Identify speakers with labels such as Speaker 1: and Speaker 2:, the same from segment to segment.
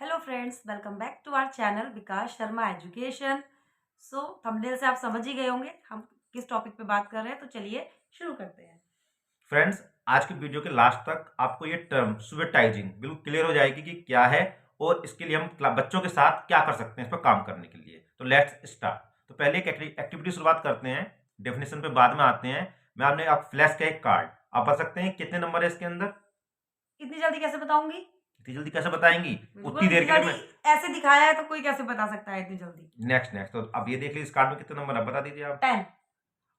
Speaker 1: Hello friends, welcome back to our channel Vikas Sharma education. Thumbnail से आप समझ ही गए होंगे हम किस टॉपिक पे बात कर रहे हैं, तो चलिए शुरू करते हैं।
Speaker 2: फ्रेंड्स, आज की वीडियो के लास्ट तक आपको ये टर्म स्वेटाइजिंग बिल्कुल क्लियर हो जाएगी कि क्या है और इसके लिए हम बच्चों के साथ क्या कर सकते हैं इस पर काम करने के लिए। तो लेट्स स्टार्ट। तो पहले एक एक्टिविटी शुरुआत करते हैं, डेफिनेशन पे बाद में आते हैं। मैं आपने आप फ्लैश का एक कार्ड आप बता सकते हैं कितने नंबर है इसके अंदर?
Speaker 1: इतनी जल्दी कैसे बताऊंगी?
Speaker 2: इतनी जल्दी कैसे बताएंगी?
Speaker 1: बिल्कुल,
Speaker 2: उतनी देर
Speaker 1: इतनी
Speaker 2: के लिए
Speaker 1: जल्दी
Speaker 2: मैं
Speaker 1: ऐसे दिखाया है तो कोई कैसे बता सकता है इतनी जल्दी?
Speaker 2: नेक्स्ट नेक्स्ट तो अब ये देख लीजिए इस कार्ड में कितने नंबर है, बता दीजिए आप।
Speaker 1: 10।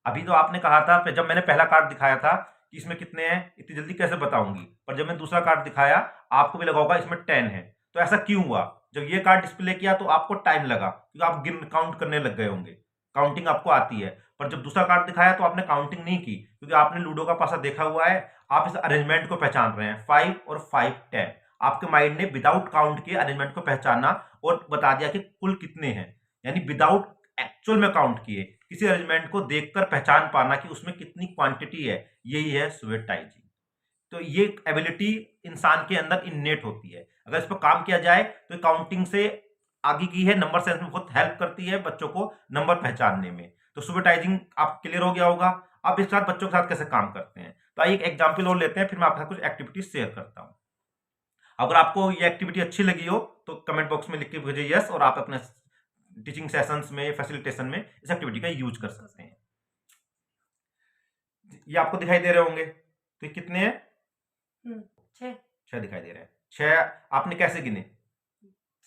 Speaker 2: अभी तो आपने कहा था जब मैंने पहला कार्ड दिखाया था कि इसमें कितने हैं, इतनी जल्दी कैसे बताऊंगी, पर जब मैंने दूसरा कार्ड दिखाया आपको भी लगा होगा इसमें 10 है। तो ऐसा क्यों हुआ? जब ये कार्ड डिस्प्ले किया तो आपको टाइम लगा क्योंकि आप गिन काउंट करने लग गए होंगे, काउंटिंग आपको आती है। पर जब दूसरा कार्ड दिखाया तो आपने काउंटिंग नहीं की क्योंकि आपने लूडो का पासा देखा हुआ है। आप इस अरेंजमेंट को पहचान रहे हैं, 5 और 5 10। आपके माइंड ने विदाउट काउंट के अरेंजमेंट को पहचाना और बता दिया कि कुल कितने हैं, यानी विदाउट एक्चुअल में काउंट किए किसी अरेंजमेंट को देखकर पहचान पाना कि उसमें कितनी क्वांटिटी है, यही है स्वेटाइजिंग। तो ये एबिलिटी इंसान के अंदर इननेट होती है। अगर इस पर काम किया जाए तो काउंटिंग से आगे की है, नंबर सेंस में बहुत हेल्प करती है बच्चों को नंबर पहचानने में। तो स्वेटाइजिंग आप क्लियर हो गया होगा। अब इस साथ बच्चों के साथ कैसे काम करते हैं, तो आइए एक एग्जाम्पल और लेते हैं, फिर मैं आपके साथ कुछ एक्टिविटीज शेयर करता हूं। अगर आपको ये एक्टिविटी अच्छी लगी हो तो कमेंट बॉक्स में लिख के भेजिए यस, और आप अपने टीचिंग सेशंस में, फैसिलिटेशन में इस एक्टिविटी का यूज कर सकते हैं। ये आपको दिखाई दे रहे होंगे, तो ये कितने हैं?
Speaker 1: 6।
Speaker 2: 6 दिखाई दे रहे हैं। 6 आपने कैसे गिने?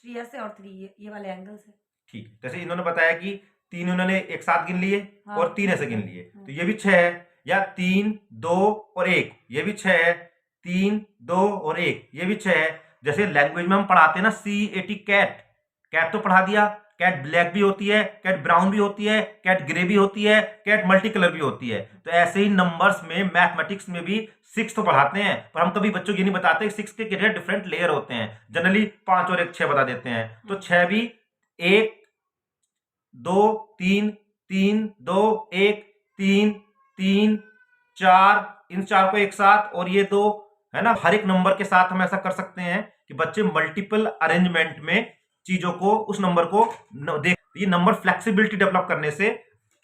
Speaker 1: 3 ऐसे और 3 ये वाले एंगल से।
Speaker 2: ठीक, जैसे इन्होंने बताया कि 3 इन्होंने एक साथ गिन लिए
Speaker 1: हाँ।
Speaker 2: और 3 ऐसे गिन लिए, तो ये भी 6 है। या 3 2 और 1, ये भी 6 है। 3 2 और 1, ये भी 6 है। जैसे लैंग्वेज में हम पढ़ाते हैं ना, CAT कैट, कैट तो पढ़ा दिया। कैट ब्लैक भी होती है, कैट ब्राउन भी होती है, कैट ग्रे भी होती है, कैट मल्टी कलर भी होती है। तो ऐसे ही नंबर्स में, मैथमेटिक्स में भी 6 तो पढ़ाते हैं, पर हम कभी बच्चों को ये नहीं बताते 6 के कितने डिफरेंट लेयर होते हैं। जनरली 5 और 1 6 बता देते हैं। तो 6 भी 1 2 3 3 2 1 3 3 4, इन 4 को एक साथ और ये 2, है ना। हर एक नंबर के साथ हम ऐसा कर सकते हैं कि बच्चे मल्टीपल अरेंजमेंट में चीजों को, उस नंबर को देख। ये नंबर फ्लेक्सिबिलिटी डेवलप करने से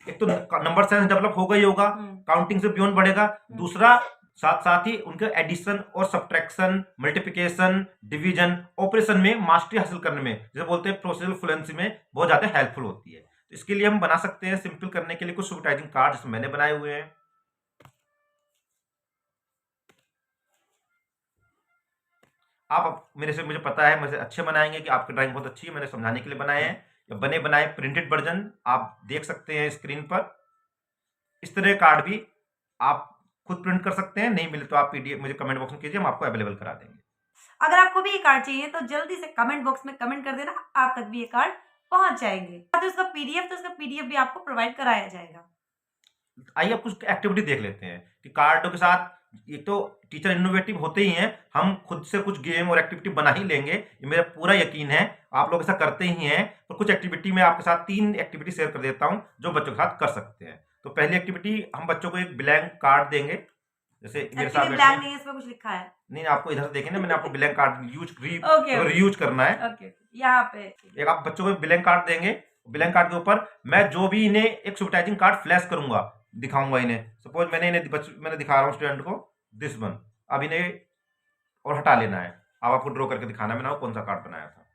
Speaker 2: एक तो नंबर सेंस डेवलप होगा ही होगा, काउंटिंग से बियॉन्ड बढ़ेगा। दूसरा, साथ साथ ही उनके एडिशन और सब्ट्रैक्शन, मल्टीप्लिकेशन, डिवीजन, ऑपरेशन में मास्टरी हासिल करने में, जैसे बोलते हैं प्रोसेसुअल फ्लुएंसी में, बहुत ज्यादा हेल्पफुल होती है। तो इसके लिए हम बना सकते हैं सिंपल करने के लिए कुछ स्वेटाइजिंग कार्ड्स मैंने बनाए हुए हैं। आप मेरे से, मुझे पता है मुझे अच्छे बनाएंगे कि आपकी ड्राइंग बहुत अच्छी है, मैंने समझाने के लिए बनाए हैं। या बने बनाए प्रिंटेड वर्जन आप देख सकते हैं स्क्रीन पर। इस तरह कार्ड भी आप खुद प्रिंट कर सकते हैं, नहीं मिले तो आप PDF मुझे कमेंट बॉक्स में कीजिए, हम आपको अवेलेबल करा देंगे।
Speaker 1: अगर आपको भी ये कार्ड चाहिए तो जल्दी से कमेंट बॉक्स में कमेंट कर देना, आप तक भी ये कार्ड पहुंच जाएंगे। तो उसका पीडीएफ भी आपको प्रोवाइड कराया जाएगा।
Speaker 2: आइए अब कुछ एक्टिविटी देख लेते हैं कि कार्डों के साथ। एक तो टीचर इनोवेटिव होते ही हैं, हम खुद से कुछ गेम और एक्टिविटी बना ही लेंगे, ये मेरा पूरा यकीन है। आप लोग ऐसा करते ही हैं। तो कुछ एक्टिविटी मैं आपके साथ 3 एक्टिविटी शेयर कर देता हूं जो बच्चों के साथ कर सकते हैं। तो पहली एक्टिविटी, हम बच्चों को एक ब्लैंक कार्ड देंगे, जैसे मेरे साथ
Speaker 1: एक्चुअली
Speaker 2: बैठे
Speaker 1: ब्लैंक
Speaker 2: हैं।
Speaker 1: नहीं है, इसमें कुछ लिखा है।
Speaker 2: नहीं, आपको इधर से देखें ना, मैंने आपको ब्लैंक कार्ड
Speaker 1: ओके,
Speaker 2: रीयूज करना है।
Speaker 1: ओके, यहाँ पे
Speaker 2: एक आप बच्चों को ब्लैंक कार्ड देंगे, ब्लैंक कार्ड के ऊपर मैं जो भी इन्हें एक एडवर्टाइजिंग कार्ड फ्लैश करूंगा, दिखाऊंगा इन्हें। सपोज मैंने मैंने दिखा रहा हूँ स्टूडेंट को दिस वन। अब इन्हें और हटा लेना है। अब आपको ड्रॉ करके दिखाना है मैंने कौन सा कार्ड बनाया था।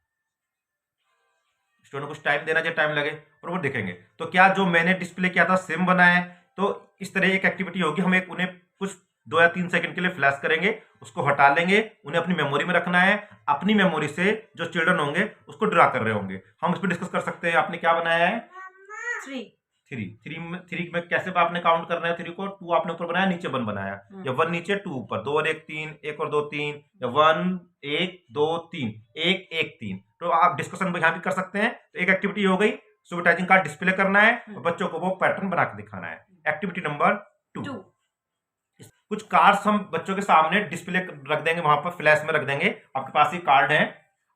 Speaker 2: स्टूडेंट को कुछ टाइम देना चाहिए, टाइम लगे और वो देखेंगे तो क्या जो मैंने डिस्प्ले किया था सेम बना है। तो इस तरह एक एक्टिविटी होगी, हम एक उन्हें कुछ 2 या 3 सेकंड के लिए फ्लैश करेंगे, उसको हटा लेंगे, उन्हें अपनी मेमोरी में रखना है। अपनी मेमोरी से जो चिल्ड्रन होंगे उसको ड्रा कर रहे होंगे। हम इस पर डिस्कस कर सकते हैं। आपने क्या बनाया है?
Speaker 1: 3।
Speaker 2: थ्री में कैसे आपने काउंट करना है? 3 को 2 आपने ऊपर बनाया, नीचे 1 बनाया, या 1 नीचे 2 ऊपर, 2 और 1 3, 1 और 2 3, या 1 1 2 3, 1 1 3। तो आप डिस्कशन यहाँ भी कर सकते हैं। तो एक एक्टिविटी हो गई, एडवर्टाइजिंग कार्ड डिस्प्ले करना है और बच्चों को वो पैटर्न बना के दिखाना है। एक्टिविटी नंबर 2, कुछ कार्ड्स हम बच्चों के सामने डिस्प्ले रख देंगे, वहां पर फ्लैश में रख देंगे। आपके पास ये कार्ड है,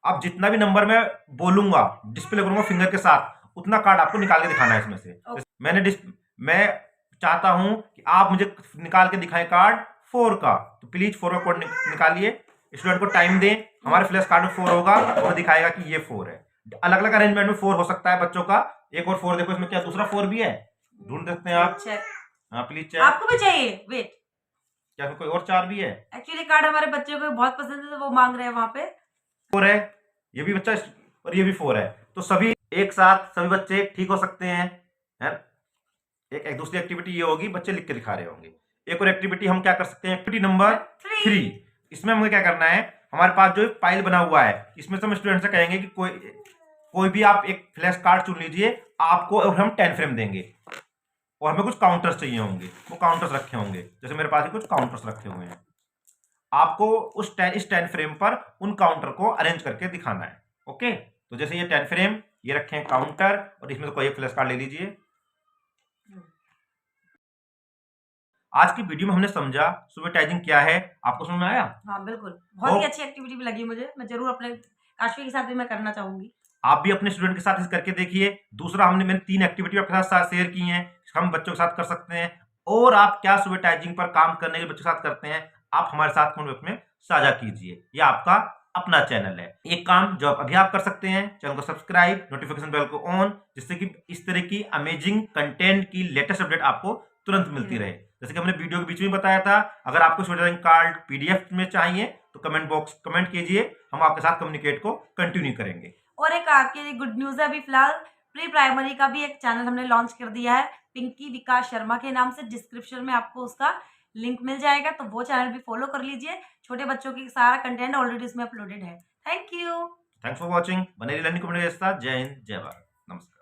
Speaker 2: अब जितना भी नंबर मैं बोलूंगा, डिस्प्ले करूंगा फिंगर के साथ, उतना कार्ड आपको निकाल के दिखाना है इसमें से। मैं चाहता हूं कि आप मुझे निकाल के दिखाएं कार्ड 4 का, तो प्लीज 4 का कोड निकालिए। स्टूडेंट को टाइम दें, हमारे फ्लैश कार्ड में 4 होगा, वो दिखाएगा कि ये 4 है। अलग अलग अरेंजमेंट में 4 हो सकता है बच्चों का। एक और 4 देखो, इसमें क्या दूसरा 4 भी है, ढूंढ सकते हैं आप। हाँ प्लीज चेक।
Speaker 1: आपको भी चाहिए? वेट,
Speaker 2: क्या कोई और 4 भी है?
Speaker 1: एक्चुअली कार्ड हमारे बच्चे को बहुत पसंद है तो वो मांग रहे हैं वहां पे।
Speaker 2: 4 है, ये भी बच्चा और ये भी 4 है, तो सभी एक साथ सभी बच्चे ठीक हो सकते हैं, है? एक दूसरी एक्टिविटी ये होगी, बच्चे लिख के दिखा रहे होंगे। एक और एक्टिविटी हम क्या कर सकते हैं, एक्टिविटी नंबर 3। इसमें हमें क्या करना है, हमारे पास जो फाइल बना हुआ है, इसमें से हम स्टूडेंट से कहेंगे कि कोई भी आप एक फ्लैश कार्ड चुन लीजिए आपको, और हम 10 फ्रेम देंगे, और हमें कुछ काउंटर्स चाहिए होंगे, वो काउंटर्स रखे होंगे, जैसे मेरे पास कुछ काउंटर्स रखे हुए हैं। आपको इस 10 फ्रेम पर उन काउंटर को अरेंज करके दिखाना है। ओके, तो जैसे ये 10 फ्रेम ये रखे हैं काउंटर, और इसमें से कोई एक फ्लैश कार्ड ले लीजिए। आज की वीडियो में हमने समझा सुबेटाइजिंग क्या है, आपको समझ में आया?
Speaker 1: हाँ बिल्कुल, बहुत ही अच्छी एक्टिविटी भी लगी मुझे, मैं जरूर अपने काशवी के साथ भी मैं करना चाहूंगी। आप
Speaker 2: भी अपने स्टूडेंट के साथ इसे करके देखिए। दूसरा, मैंने 3 एक्टिविटी आपके साथ शेयर की हैं, हम बच्चों के साथ कर सकते हैं, और आप क्या सुबेटाइजिंग पर काम करने के बच्चों के साथ करते हैं, आप हमारे साथ कमेंट में साझा कीजिए। ये आपका अपना चैनल है। एक काम जो अभी आप कर सकते हैं, चैनल को सब्सक्राइब, नोटिफिकेशन बेल को ऑन, जिससे कि इस तरह की अमेजिंग कंटेंट की लेटेस्ट अपडेट आपको तुरंत मिलती रहे। जैसे कि हमने वीडियो के बीच में बताया था, अगर आपको सुबेटाइजिंग कार्ड पीडीएफ में चाहिए तो कमेंट कीजिए, हम आपके साथ कम्युनिकेट को कंटिन्यू करेंगे।
Speaker 1: और एक आपके लिए गुड न्यूज है, अभी फिलहाल प्री प्राइमरी का भी एक चैनल हमने लॉन्च कर दिया है, पिंकी विकास शर्मा के नाम से। डिस्क्रिप्शन में आपको उसका लिंक मिल जाएगा, तो वो चैनल भी फॉलो कर लीजिए। छोटे बच्चों की सारा कंटेंट ऑलरेडी उसमें अपलोडेड है। Thank you,
Speaker 2: thanks for watching. बने रहिए लर्निंग कम्युनिटी के साथ। जय हिंद, जय भारत, नमस्कार।